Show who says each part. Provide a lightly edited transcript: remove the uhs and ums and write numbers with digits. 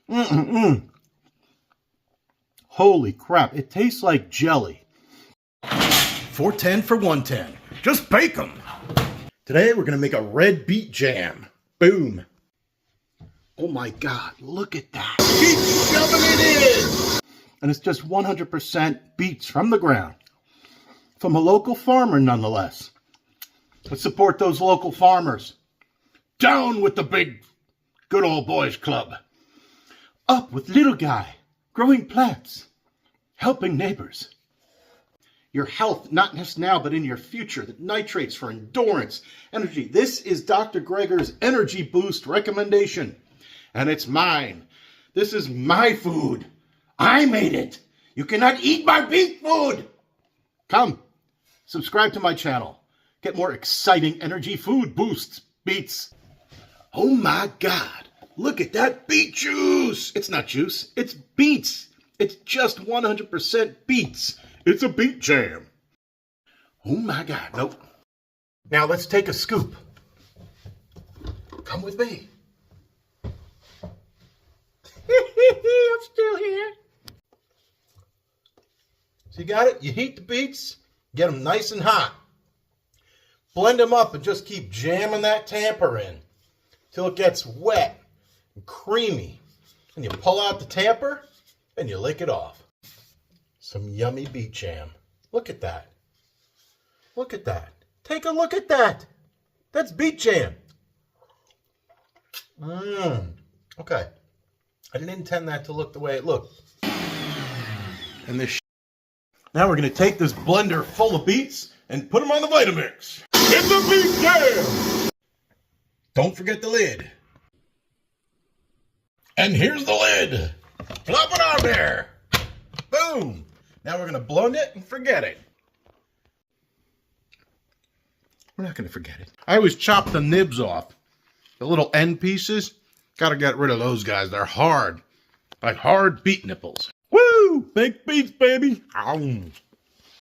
Speaker 1: Mm-mm-mm. Holy crap, it tastes like jelly.
Speaker 2: 410 for 110. Just bake them. Today we're going to make a red beet jam. Boom.
Speaker 1: Oh my God, look at that. Keep shoving it in. And it's just 100% beets from the ground. From a local farmer, nonetheless. Let's support those local farmers. Down with the big good old boys club. Up with little guy, growing plants, helping neighbors. Your health, not just now, but in your future. The nitrates for endurance, energy. This is Dr. Greger's Energy Boost recommendation. And it's mine. This is my food. I made it. You cannot eat my beet food. Come, subscribe to my channel. Get more exciting energy food boosts, beets. Oh my God, look at that beet juice. It's not juice, it's beets. It's just 100% beets. It's a beet jam. Oh my God, nope. Now let's take a scoop. Come with me. I'm still here. So you got it? You heat the beets, get them nice and hot. Blend them up and just keep jamming that tamper in till it gets wet and creamy. And you pull out the tamper and you lick it off. Some yummy beet jam. Look at that. Look at that. Take a look at that. That's beet jam. Okay. I didn't intend that to look the way it looked. And this. Now we're going to take this blender full of beets and put them on the Vitamix. It's a beet jam! Don't forget the lid. And here's the lid. Plop it on there. Boom. Now we're going to blend it and forget it. We're not going to forget it. I always chop the nibs off. The little end pieces. Got to get rid of those guys. They're hard. Like hard beet nipples. Woo! Baked beets, baby. Ow.